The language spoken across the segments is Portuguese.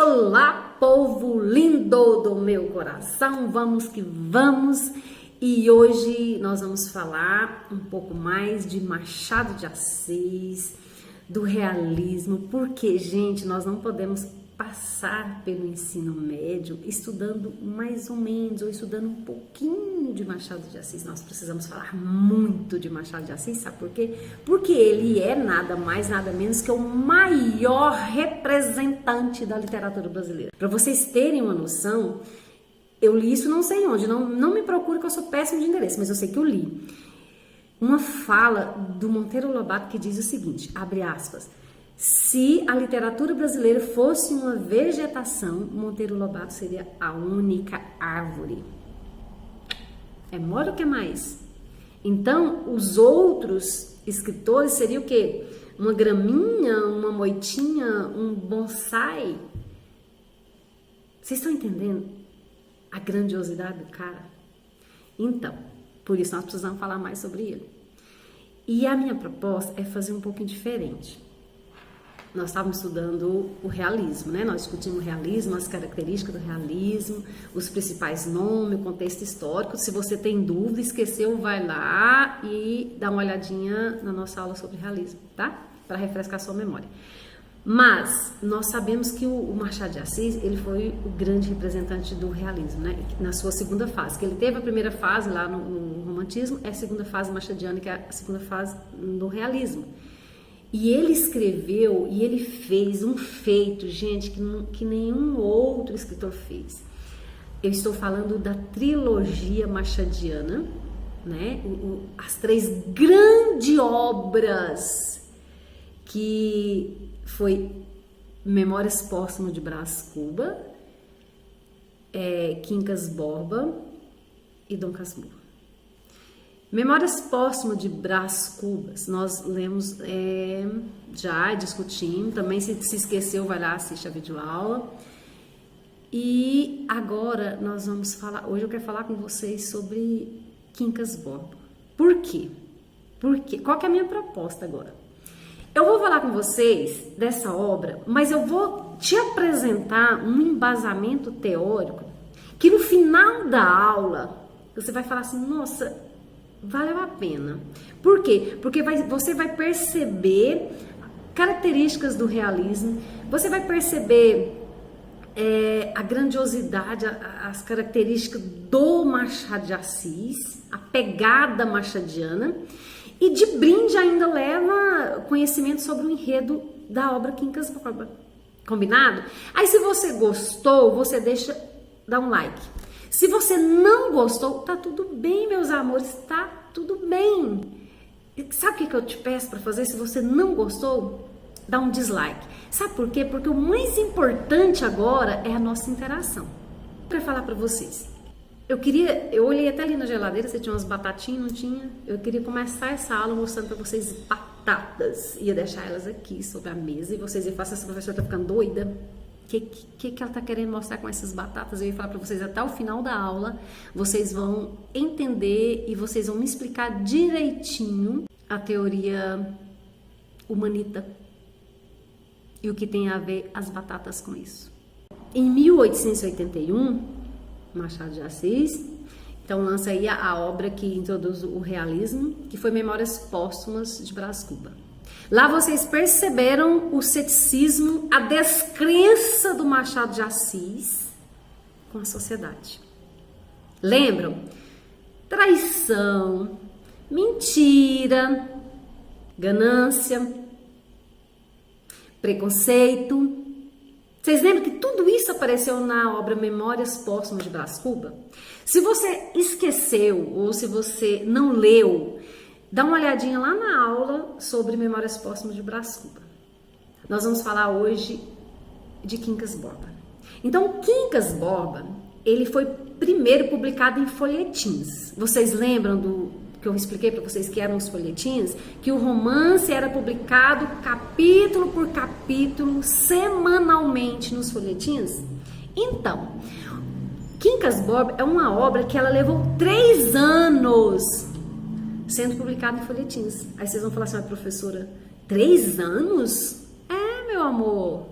Olá, povo lindo do meu coração, vamos que vamos. E hoje nós vamos falar um pouco mais de Machado de Assis, do realismo, porque, gente, nós não podemos passar pelo ensino médio estudando mais ou menos, ou estudando um pouquinho de Machado de Assis. Nós precisamos falar muito de Machado de Assis, sabe por quê? Porque ele é nada mais, nada menos que o maior representante da literatura brasileira. Para vocês terem uma noção, eu li isso não sei onde, não me procure que eu sou péssimo de endereço, mas eu sei que eu li uma fala do Monteiro Lobato que diz o seguinte, abre aspas: se a literatura brasileira fosse uma vegetação, Monteiro Lobato seria a única árvore. É mole ou que mais? Então, os outros escritores seriam o quê? Uma graminha, uma moitinha, um bonsai? Vocês estão entendendo a grandiosidade do cara? Então, por isso nós precisamos falar mais sobre ele. E a minha proposta é fazer um pouquinho diferente. Nós estávamos estudando o realismo, né? Nós discutimos o realismo, as características do realismo, os principais nomes, o contexto histórico. Se você tem dúvida, esqueceu, vai lá e dá uma olhadinha na nossa aula sobre realismo, tá? Para refrescar sua memória. Mas nós sabemos que o Machado de Assis, ele foi o grande representante do realismo, né? Na sua segunda fase, que ele teve a primeira fase lá no romantismo, é a segunda fase machadiana, que é a segunda fase do realismo. E ele escreveu e ele fez um feito, gente, que nenhum outro escritor fez. Eu estou falando da trilogia machadiana, né? As três grandes obras que foi Memórias Póstumas de Brás Cuba, Quincas Borba e Dom Casmurro. Memórias Póstumas de Brás Cubas, nós lemos, já discutimos, também se esqueceu, vai lá, assiste a videoaula. E agora nós vamos falar, hoje eu quero falar com vocês sobre Quincas Borba. Por quê? Qual que é a minha proposta agora? Eu vou falar com vocês dessa obra, mas eu vou te apresentar um embasamento teórico que no final da aula você vai falar assim, nossa, valeu a pena. Por quê? Porque você vai perceber características do realismo, você vai perceber a grandiosidade, as características do Machado de Assis, a pegada machadiana, e de brinde ainda leva conhecimento sobre o enredo da obra Quincas Borba. Combinado? Aí se você gostou, você dá um like. Se você não gostou, tá tudo bem, meus amores, tá tudo bem. Sabe o que eu te peço para fazer? Se você não gostou, dá um dislike. Sabe por quê? Porque o mais importante agora é a nossa interação. Eu quero falar para vocês. Eu olhei até ali na geladeira, você tinha umas batatinhas, não tinha? Eu queria começar essa aula mostrando para vocês batatas. Ia deixar elas aqui sobre a mesa e vocês iam falar, essa professora tá ficando doida? O que ela tá querendo mostrar com essas batatas? Eu ia falar para vocês até o final da aula, vocês vão entender e vocês vão me explicar direitinho a teoria humanita e o que tem a ver as batatas com isso. Em 1881, Machado de Assis, então lança aí a obra que introduz o realismo, que foi Memórias Póstumas de Brás Cuba. Lá vocês perceberam o ceticismo, a descrença do Machado de Assis com a sociedade. Lembram? Traição, mentira, ganância, preconceito. Vocês lembram que tudo isso apareceu na obra Memórias Póstumas de Brás Cuba? Se você esqueceu ou se você não leu, dá uma olhadinha lá na aula sobre Memórias Póstumas de Brás Cuba. Nós vamos falar hoje de Quincas Borba. Então, Quincas Borba, ele foi primeiro publicado em folhetins. Vocês lembram do que eu expliquei para vocês que eram os folhetins? Que o romance era publicado capítulo por capítulo, semanalmente nos folhetins? Então, Quincas Borba é uma obra que ela levou 3 anos sendo publicada em folhetins. Aí vocês vão falar assim, professora, 3 anos? É, meu amor.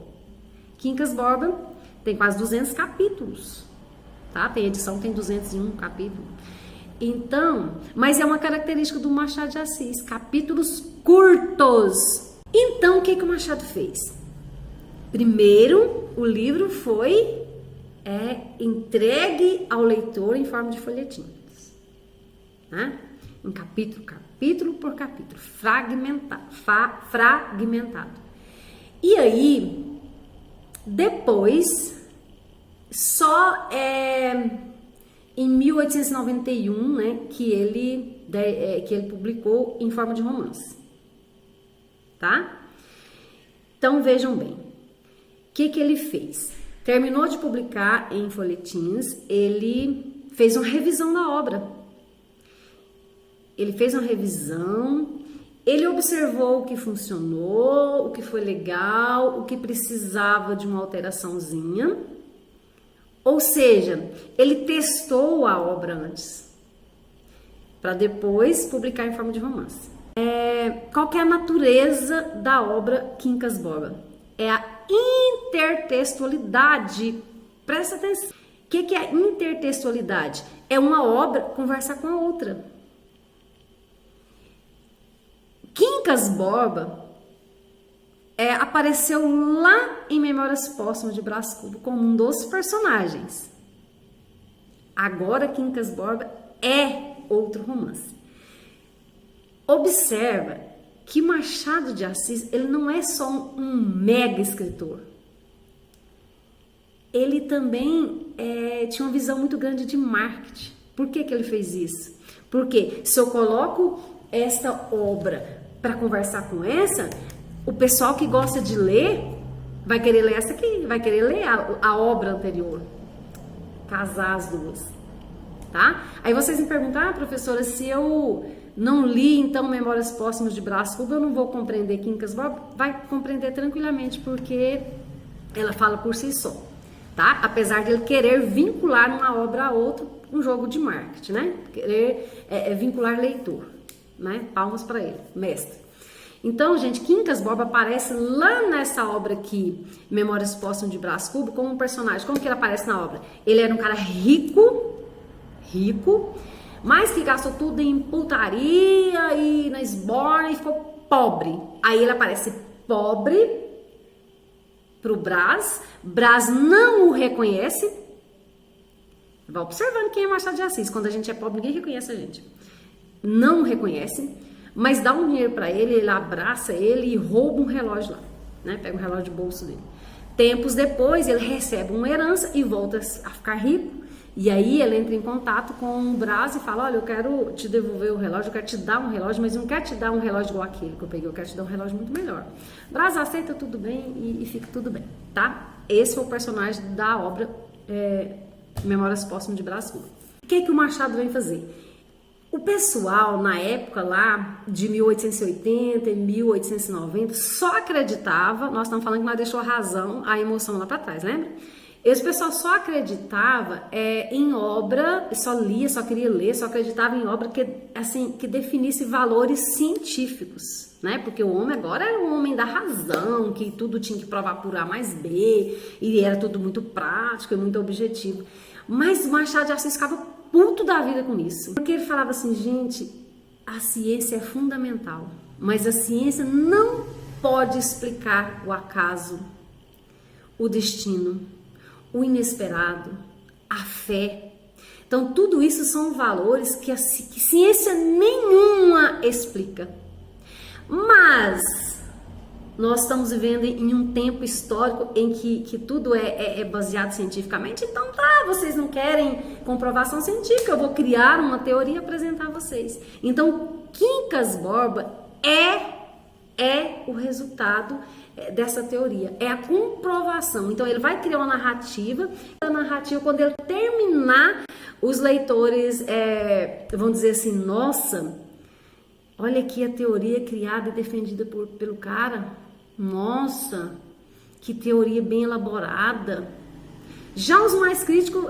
Quincas Borba tem quase 200 capítulos, tá? Tem edição, tem 201 capítulos. Então, mas é uma característica do Machado de Assis, capítulos curtos. Então, o que o Machado fez? Primeiro, o livro foi entregue ao leitor em forma de folhetins, né? Em capítulo por capítulo, fragmentado. E aí, depois, só em 1891, né, que ele publicou em forma de romance, tá? Então, vejam bem, o que ele fez? Terminou de publicar em folhetins, ele fez uma revisão da obra. Ele fez uma revisão, ele observou o que funcionou, o que foi legal, o que precisava de uma alteraçãozinha. Ou seja, ele testou a obra antes, para depois publicar em forma de romance. Qual que é a natureza da obra Quincas Borba? É a intertextualidade. Presta atenção. O que é intertextualidade? É uma obra conversar com a outra. Quincas Borba apareceu lá em Memórias Póstumas de Brás Cubas como um dos personagens. Agora Quincas Borba é outro romance. Observa que Machado de Assis, ele não é só um mega escritor. Ele também tinha uma visão muito grande de marketing. Por que ele fez isso? Porque se eu coloco esta obra para conversar com essa, o pessoal que gosta de ler vai querer ler essa aqui, vai querer ler a obra anterior. Casar as duas, tá? Aí vocês me perguntam, professora, se eu não li, então, Memórias Póstumas de Brás Cubas, eu não vou compreender Quincas Borba? Vai compreender tranquilamente, porque ela fala por si só, tá? Apesar de ele querer vincular uma obra a outra, um jogo de marketing, né? Querer vincular leitor, né? Palmas para ele, mestre. Então, gente, Quincas Borba aparece lá nessa obra aqui, Memórias Póstumas de Brás Cubas, como um personagem. Como que ele aparece na obra? Ele era um cara rico, mas que gastou tudo em putaria e na esborna e ficou pobre. Aí ele aparece pobre pro Brás não o reconhece. Vai observando quem é Machado de Assis. Quando a gente é pobre, ninguém reconhece a gente. Não o reconhece, mas dá um dinheiro para ele, ele abraça ele e rouba um relógio lá, né? Pega um relógio de bolso dele. Tempos depois, ele recebe uma herança e volta a ficar rico. E aí ele entra em contato com o Brás e fala, olha, eu quero te devolver o relógio, eu quero te dar um relógio, mas eu não quero te dar um relógio igual aquele que eu peguei, eu quero te dar um relógio muito melhor. Brás aceita, tudo bem e fica tudo bem, tá? Esse foi o personagem da obra Memórias Póstumas de Brás Cubas. O que o Machado vem fazer? O pessoal, na época lá de 1880 e 1890, só acreditava, nós estamos falando que nós deixou a razão, a emoção lá para trás, lembra? Esse pessoal só acreditava em obra, só queria ler, só acreditava em obra que definisse valores científicos, né? Porque o homem agora era um homem da razão, que tudo tinha que provar por A mais B, e era tudo muito prático e muito objetivo. Mas o Machado de Assis ficava puto da vida com isso, porque ele falava assim, gente, a ciência é fundamental, mas a ciência não pode explicar o acaso, o destino, o inesperado, a fé. Então, tudo isso são valores que ciência nenhuma explica. Mas nós estamos vivendo em um tempo histórico em que tudo é baseado cientificamente. Então, vocês não querem comprovação científica, eu vou criar uma teoria e apresentar a vocês. Então, Quincas Borba é o resultado dessa teoria, é a comprovação. Então ele vai criar uma narrativa, quando ele terminar, os leitores vão dizer assim, nossa, olha aqui a teoria criada e defendida pelo cara, nossa, que teoria bem elaborada. Já os mais críticos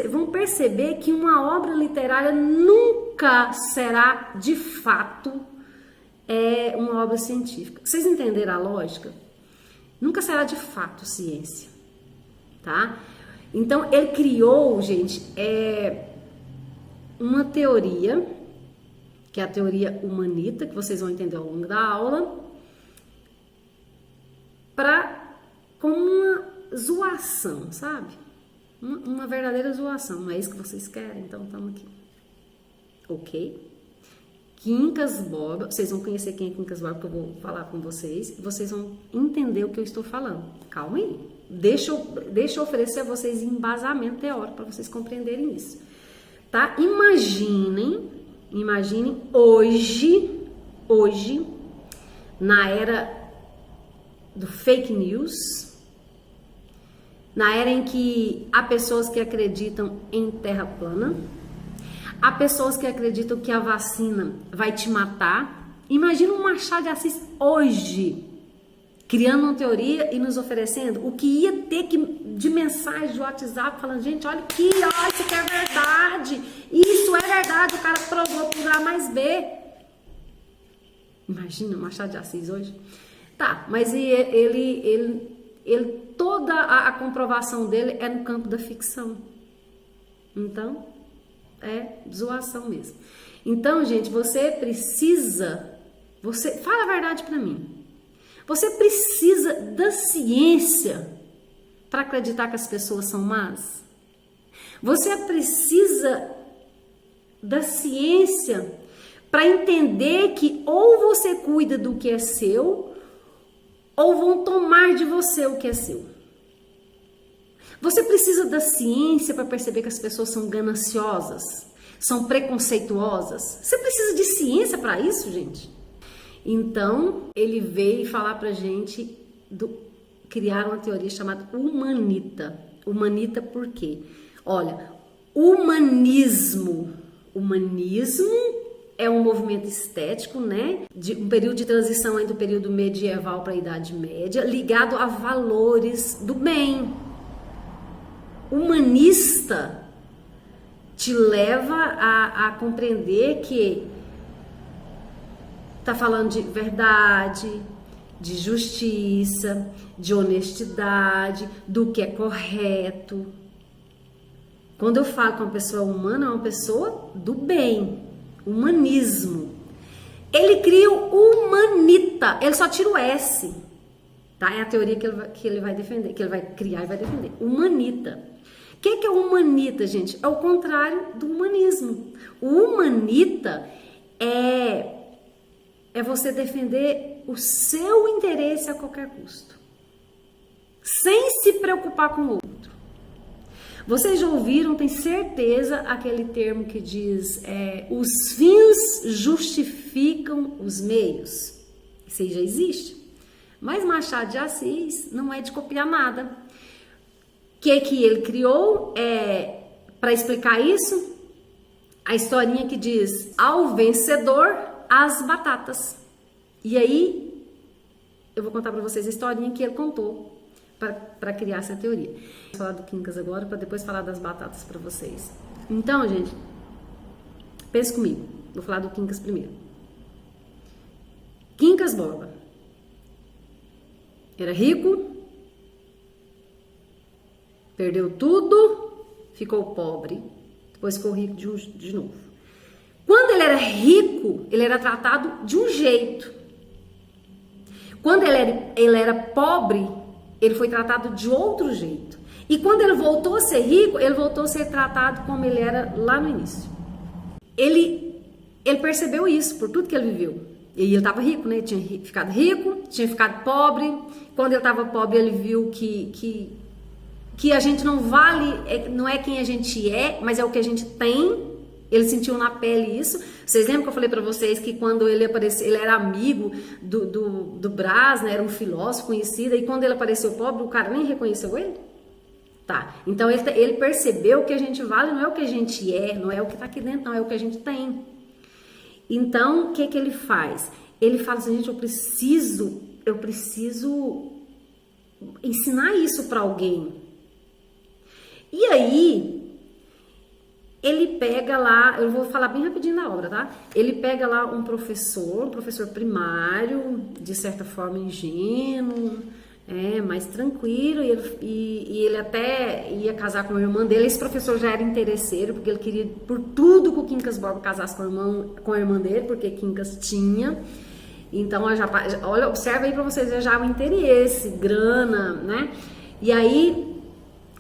vão perceber que uma obra literária nunca será de fato uma obra científica. Vocês entenderam a lógica? Nunca será de fato ciência. tá? Então, ele criou, gente, uma teoria, que é a teoria humanita, que vocês vão entender ao longo da aula, como uma zoação, sabe? Uma verdadeira zoação. Não é isso que vocês querem? Então, estamos aqui. Ok? Quincas Borba, vocês vão conhecer quem é Quincas Borba, porque eu vou falar com vocês, e vocês vão entender o que eu estou falando. Calma aí. Deixa eu oferecer a vocês embasamento teórico para vocês compreenderem isso. Tá? Imaginem hoje, na era do fake news, na era em que há pessoas que acreditam em terra plana, há pessoas que acreditam que a vacina vai te matar. Imagina um Machado de Assis hoje, criando uma teoria e nos oferecendo o que ia ter de mensagem de WhatsApp, falando, gente, olha aqui, ó, isso aqui é verdade, isso é verdade, o cara provou por A mais B. Imagina o Machado de Assis hoje. Tá, mas toda a comprovação dele é no campo da ficção. Então, é zoação mesmo. Então, gente, você fala a verdade pra mim. Você precisa da ciência para acreditar que as pessoas são más? Você precisa da ciência para entender que ou você cuida do que é seu, ou vão tomar de você o que é seu. Você precisa da ciência para perceber que as pessoas são gananciosas, são preconceituosas. Você precisa de ciência para isso, gente? Então, ele veio falar pra gente, criar uma teoria chamada humanita. Humanita por quê? Olha, humanismo é um movimento estético, né? De um período de transição aí do período medieval para a Idade Média, ligado a valores do bem. Humanista te leva a compreender que tá falando de verdade, de justiça, de honestidade, do que é correto. Quando eu falo que uma pessoa humana, é uma pessoa do bem. Humanismo. Ele cria o humanita, ele só tira o S, tá? É a teoria que ele vai defender, que ele vai criar e vai defender. Humanita. O que é o humanita, gente? É o contrário do humanismo. O humanita é você defender o seu interesse a qualquer custo, sem se preocupar com o outro. Vocês já ouviram, tem certeza, aquele termo que diz os fins justificam os meios? Isso aí já existe. Mas Machado de Assis não é de copiar nada. O que ele criou para explicar isso? A historinha que diz, ao vencedor, as batatas. E aí, eu vou contar para vocês a historinha que ele contou para criar essa teoria. Vou falar do Quincas agora, para depois falar das batatas para vocês. Então, gente, pense comigo. Vou falar do Quincas primeiro. Quincas Borba era rico, perdeu tudo, ficou pobre, depois ficou rico de novo. Quando ele era rico, ele era tratado de um jeito. Quando ele era pobre, ele foi tratado de outro jeito. E quando ele voltou a ser rico, ele voltou a ser tratado como ele era lá no início. Ele percebeu isso por tudo que ele viveu. E ele estava rico, né? Ele tinha ficado rico, tinha ficado pobre. Quando ele estava pobre, ele viu que a gente não vale, não é quem a gente é, mas é o que a gente tem. Ele sentiu na pele isso. Vocês lembram que eu falei para vocês que quando ele apareceu, ele era amigo do Brás, né? Era um filósofo conhecido, e quando ele apareceu pobre, o cara nem reconheceu ele? Tá, então ele percebeu que a gente vale, não é o que a gente é, não é o que tá aqui dentro, não é o que a gente tem. Então, o que ele faz? Ele fala assim, gente, eu preciso ensinar isso para alguém. E aí, ele pega lá, eu vou falar bem rapidinho da obra, tá? Ele pega lá um professor primário, de certa forma ingênuo, mais tranquilo, e ele até ia casar com a irmã dele. Esse professor já era interesseiro, porque ele queria por tudo que o Quincas Borba casasse com a irmã dele, porque Quincas tinha. Então, olha, observa aí para vocês verem já o interesse, grana, né? E aí,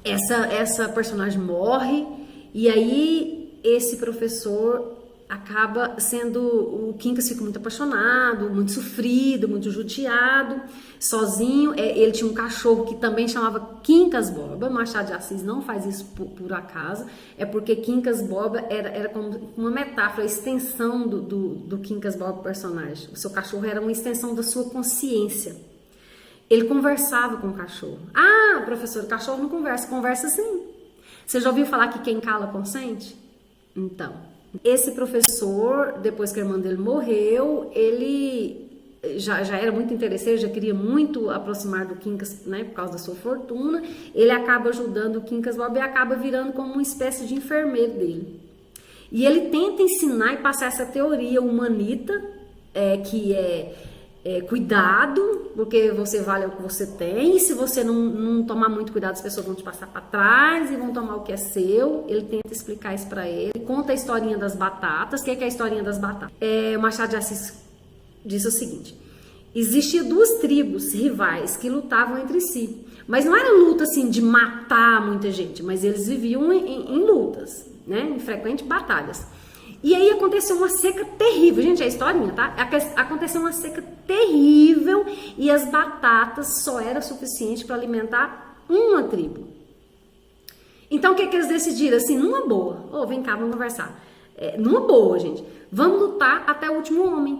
essa personagem morre, e aí esse professor acaba sendo, o Quincas fica muito apaixonado, muito sofrido, muito judiado, sozinho. Ele tinha um cachorro que também chamava Quincas Borba. Machado de Assis não faz isso por acaso, é porque Quincas Borba era como uma metáfora, a extensão do Quincas Borba personagem. O seu cachorro era uma extensão da sua consciência. Ele conversava com o cachorro. Ah, professor, o cachorro não conversa. Conversa sim. Você já ouviu falar que quem cala consente? Então, esse professor, depois que a irmã dele morreu, ele já era muito interesseiro, já queria muito aproximar do Quincas, né, por causa da sua fortuna. Ele acaba ajudando o Quincas Borba e acaba virando como uma espécie de enfermeiro dele. E ele tenta ensinar e passar essa teoria humanita, que cuidado, porque você vale o que você tem, e se você não tomar muito cuidado, as pessoas vão te passar para trás e vão tomar o que é seu. Ele tenta explicar isso para ele, conta a historinha das batatas. O que é a historinha das batatas? O Machado de Assis diz o seguinte: existia duas tribos rivais que lutavam entre si, mas não era luta assim de matar muita gente, mas eles viviam em lutas, né, em frequentes batalhas. E aí aconteceu uma seca terrível. Gente, é a historinha, tá? Aconteceu uma seca terrível e as batatas só eram suficientes para alimentar uma tribo. Então o que eles decidiram? Assim, numa boa. Vem cá, vamos conversar. Numa boa, gente. Vamos lutar até o último homem.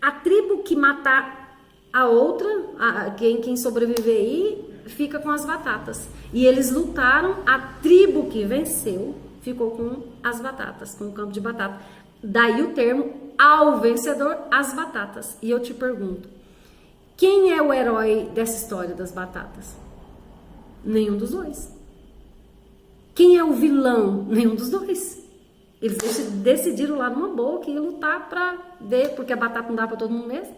A tribo que matar a outra, quem sobreviver aí, fica com as batatas. E eles lutaram, a tribo que venceu ficou com as batatas, com o campo de batata. Daí o termo, ao vencedor, as batatas. E eu te pergunto, quem é o herói dessa história das batatas? Nenhum dos dois. Quem é o vilão? Nenhum dos dois. Eles decidiram lá numa boa que ia lutar pra ver, porque a batata não dá pra todo mundo mesmo.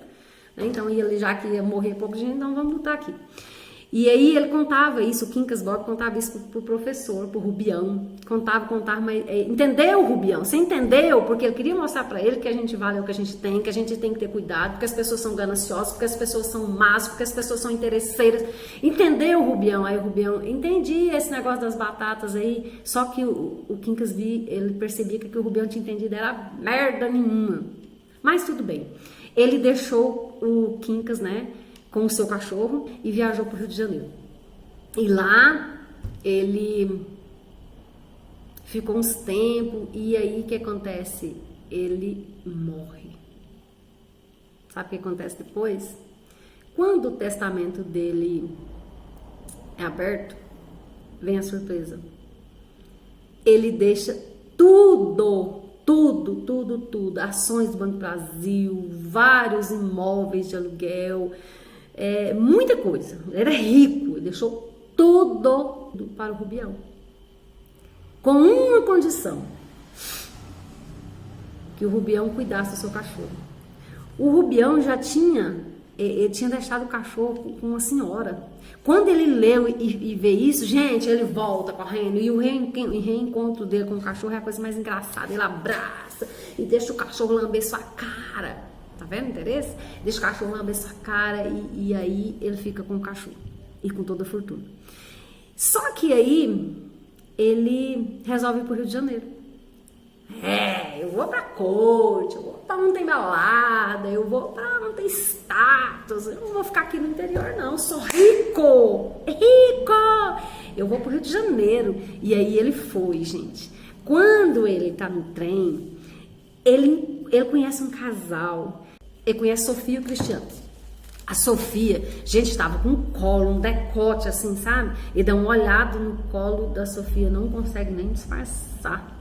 Então, já que ia morrer pouco gente, então vamos lutar aqui. E aí ele contava isso, o Quincas Borba contava isso pro professor, pro Rubião, contava, mas entendeu, Rubião? Você entendeu? Porque ele queria mostrar para ele que a gente vale o que a gente tem que ter cuidado, porque as pessoas são gananciosas, porque as pessoas são más, porque as pessoas são interesseiras. Entendeu, Rubião? Aí o Rubião, entendi esse negócio das batatas aí, só que o Quincas ele percebia que o que o Rubião tinha entendido era merda nenhuma. Mas tudo bem. Ele deixou o Quincas, né, com o seu cachorro e viajou para o Rio de Janeiro. E lá ele ficou uns tempos e aí o que acontece? Ele morre. Sabe o que acontece depois? Quando o testamento dele é aberto, vem a surpresa. Ele deixa tudo, ações do Banco do Brasil, vários imóveis de aluguel, muita coisa. Ele era rico, ele deixou tudo para o Rubião, com uma condição: que o Rubião cuidasse do seu cachorro. O Rubião já tinha deixado o cachorro com uma senhora. Quando ele leu e vê isso, gente, ele volta correndo, e o reencontro dele com o cachorro é a coisa mais engraçada. Ele abraça e deixa o cachorro lamber sua cara. Tá vendo o interesse? Deixa o cachorro lamber sua cara e aí ele fica com o cachorro e com toda a fortuna. Só que aí ele resolve ir pro Rio de Janeiro. Eu vou pra corte, eu vou pra não tem balada, eu vou pra não tem status, eu não vou ficar aqui no interior não, eu sou rico, eu vou pro Rio de Janeiro. E aí ele foi, gente. Quando ele tá no trem, ele conhece um casal, ele conhece Sofia e o Cristiano. A Sofia, gente, estava com um colo, um decote assim, sabe? Ele dá uma olhada no colo da Sofia, não consegue nem disfarçar.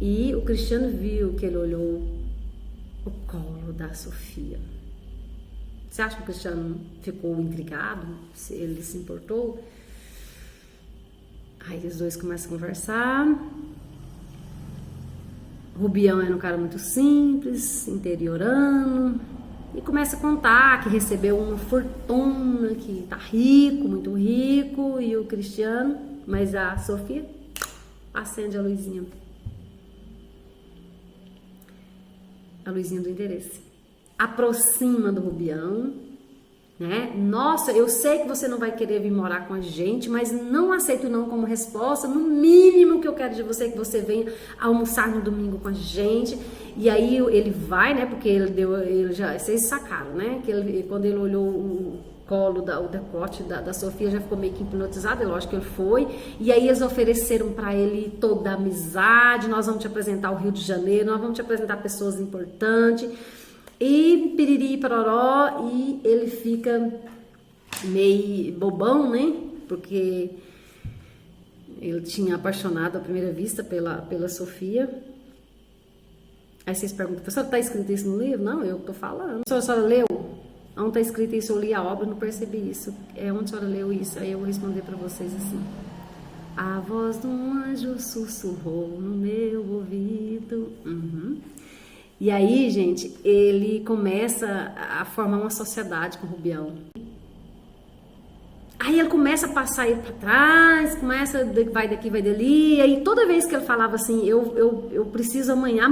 E o Cristiano viu que ele olhou o colo da Sofia. Você acha que o Cristiano ficou intrigado? Se ele se importou? Aí os dois começam a conversar. Rubião era um cara muito simples, interiorano. E começa a contar que recebeu uma fortuna, que tá rico, muito rico, e o Cristiano, mas a Sofia acende a luzinha do interesse. Aproxima do Rubião, né? Nossa, eu sei que você não vai querer vir morar com a gente, mas não aceito não como resposta. No mínimo que eu quero de você é que você venha almoçar no domingo com a gente. E aí ele vai, né? Porque ele já, vocês sacaram, né? Que quando ele olhou o colo, o decote da Sofia, já ficou meio que hipnotizado. É lógico que ele foi. E aí eles ofereceram para ele toda a amizade. Nós vamos te apresentar o Rio de Janeiro, nós vamos te apresentar pessoas importantes. E piriri pororó, e ele fica meio bobão, né? Porque ele tinha apaixonado à primeira vista pela Sofia. Aí vocês perguntam, professora, tá escrito isso no livro? Não, eu tô falando. A senhora leu? Onde tá escrito isso? Eu li a obra, não percebi isso. Onde a senhora leu isso? Aí eu vou responder para vocês assim. A voz de um anjo sussurrou no meu ouvido. E aí, gente, ele começa a formar uma sociedade com o Rubião. Aí ele começa a passar ele para trás, vai daqui, vai dali. E aí toda vez que ele falava assim, eu preciso amanhã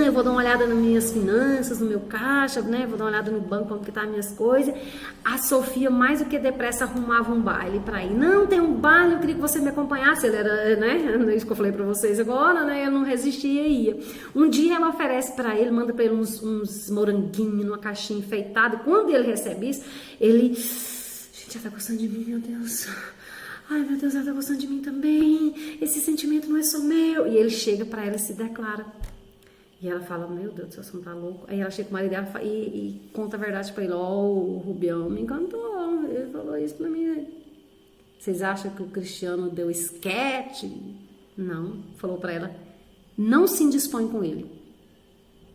eu vou dar uma olhada nas minhas finanças, no meu caixa, né? Vou dar uma olhada no banco, como que tá as minhas coisas. A Sofia, mais do que depressa, arrumava um baile para ir. Não, tem um baile, eu queria que você me acompanhasse. Ele era, né? Isso que eu falei para vocês agora, né? Ele não resistia e ia. Um dia ela oferece para ele, manda para ele uns moranguinhos numa caixinha enfeitada. Quando ele recebe isso, ele... Já tá gostando de mim, meu Deus. Ai, meu Deus, ela tá gostando de mim também. Esse sentimento não é só meu. E ele chega pra ela e se declara. E ela fala, meu Deus, você não tá louco? Aí ela chega com o marido dela e conta a verdade pra ele. O Rubião me encantou. Ele falou isso pra mim. Vocês acham que o Cristiano deu esquete? Não. Falou pra ela, não se indispõe com ele.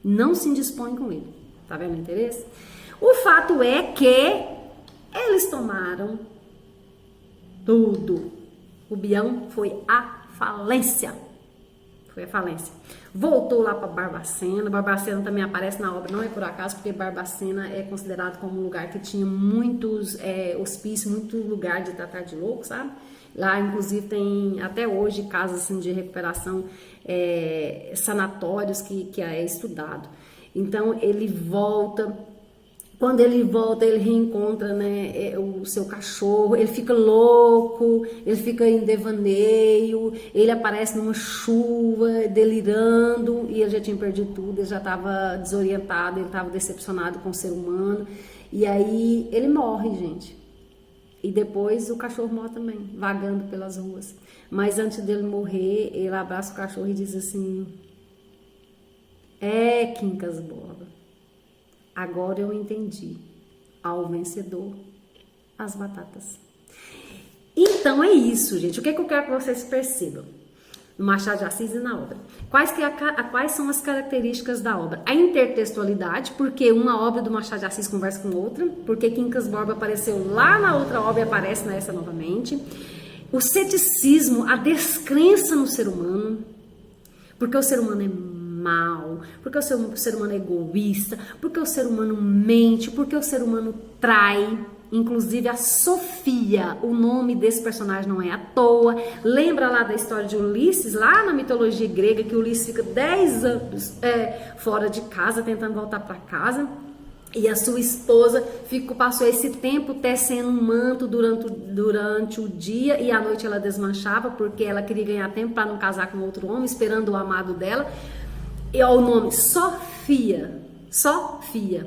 Não se indispõe com ele. Tá vendo o interesse? O fato é que eles tomaram tudo. O Rubião foi à falência. Voltou lá para Barbacena. Barbacena também aparece na obra, não é por acaso, porque Barbacena é considerado como um lugar que tinha muitos hospícios, muito lugar de tratar de louco, sabe? Lá, inclusive, tem até hoje casas assim, de recuperação, sanatórios que é estudado. Então, ele volta. Quando ele volta, ele reencontra, né, o seu cachorro, ele fica louco, ele fica em devaneio, ele aparece numa chuva, delirando, e ele já tinha perdido tudo, ele já estava desorientado, ele estava decepcionado com o ser humano, e aí ele morre, gente. E depois o cachorro morre também, vagando pelas ruas. Mas antes dele morrer, ele abraça o cachorro e diz assim, Quincas Borba. Agora eu entendi. Ao vencedor, as batatas. Então é isso, gente. O que eu quero que vocês percebam no Machado de Assis e na obra? Quais são as características da obra? A intertextualidade, porque uma obra do Machado de Assis conversa com outra, porque Quincas Borba apareceu lá na outra obra e aparece nessa novamente. O ceticismo, a descrença no ser humano, porque o ser humano é mal, porque o ser humano é egoísta, porque o ser humano mente, porque o ser humano trai. Inclusive a Sofia, o nome desse personagem não é à toa. Lembra lá da história de Ulisses, lá na mitologia grega, que Ulisses fica 10 anos fora de casa, tentando voltar para casa. E a sua esposa passou esse tempo tecendo um manto durante o dia, e à noite ela desmanchava, porque ela queria ganhar tempo para não casar com outro homem, esperando o amado dela. E o nome Sofia,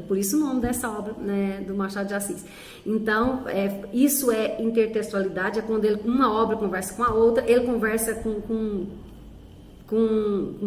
por isso o nome dessa obra, né, do Machado de Assis. Então, isso é intertextualidade, é quando uma obra conversa com a outra, ele conversa com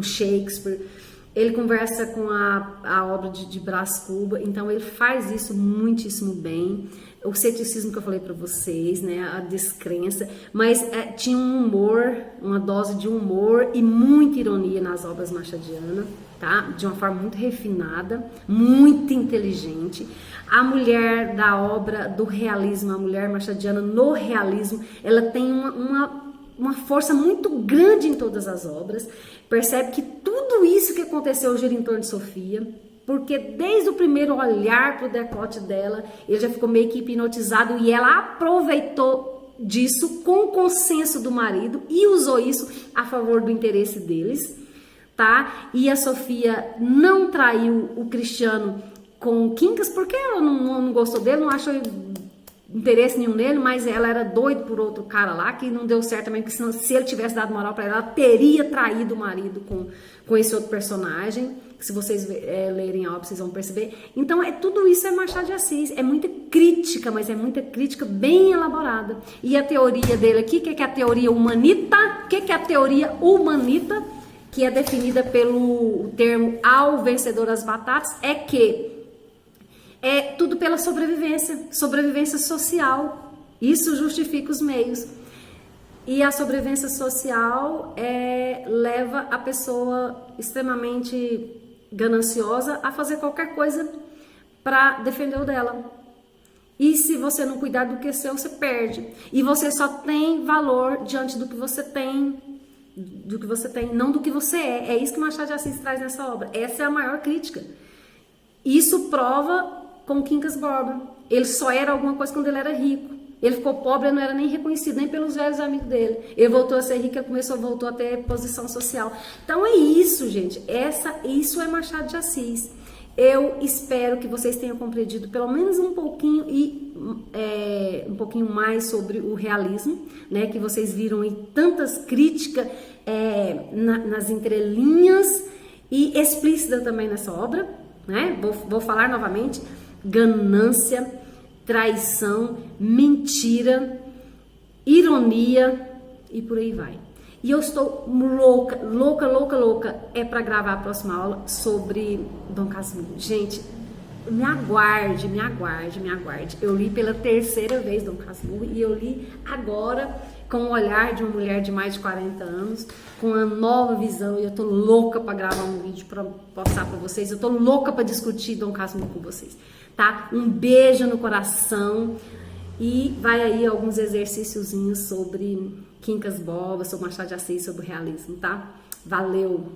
Shakespeare, ele conversa com a obra de Brás Cubas, então ele faz isso muitíssimo bem. O ceticismo que eu falei para vocês, né, a descrença, mas tinha um humor, uma dose de humor e muita ironia nas obras machadianas, tá? De uma forma muito refinada, muito inteligente. A mulher da obra do realismo, a mulher machadiana no realismo, ela tem uma força muito grande em todas as obras. Percebe que tudo isso que aconteceu gira em torno de Sofia, porque desde o primeiro olhar pro decote dela, ele já ficou meio que hipnotizado e ela aproveitou disso com o consenso do marido e usou isso a favor do interesse deles, tá? E a Sofia não traiu o Cristiano com o Quincas porque ela não gostou dele, não achou interesse nenhum nele, mas ela era doida por outro cara lá, que não deu certo também, porque senão, se ele tivesse dado moral pra ela teria traído o marido com esse outro personagem, que se vocês lerem a obra, vocês vão perceber. Então, tudo isso é Machado de Assis, é muita crítica, mas é muita crítica bem elaborada. E a teoria dele aqui, o que é a teoria humanita? O que é a teoria humanita? Que é definida pelo termo ao vencedor das batatas, é que é tudo pela sobrevivência social. Isso justifica os meios. E a sobrevivência social leva a pessoa extremamente gananciosa a fazer qualquer coisa para defender o dela. E se você não cuidar do que é seu, você perde. E você só tem valor diante do que você tem, não do que você é. É isso que Machado de Assis traz nessa obra. Essa é a maior crítica. Isso prova com Quincas Borba. Ele só era alguma coisa quando ele era rico. Ele ficou pobre, ele não era nem reconhecido, nem pelos velhos amigos dele. Ele voltou a ser rico, ele voltou a ter posição social. Então é isso, gente. Isso é Machado de Assis. Eu espero que vocês tenham compreendido pelo menos um pouquinho um pouquinho mais sobre o realismo, né? Que vocês viram aí tantas críticas nas entrelinhas e explícita também nessa obra, né? Vou falar novamente: ganância, traição, mentira, ironia e por aí vai. E eu estou louca para gravar a próxima aula sobre Dom Casmurro. Gente, me aguarde. Eu li pela terceira vez Dom Casmurro e eu li agora com o olhar de uma mulher de mais de 40 anos, com uma nova visão, e eu tô louca para gravar um vídeo para postar para vocês. Eu tô louca para discutir Dom Casmurro com vocês, tá? Um beijo no coração e vai aí alguns exercíciozinhos sobre Quincas Borba, sobre Machado de Assis, sobre o realismo, tá? Valeu!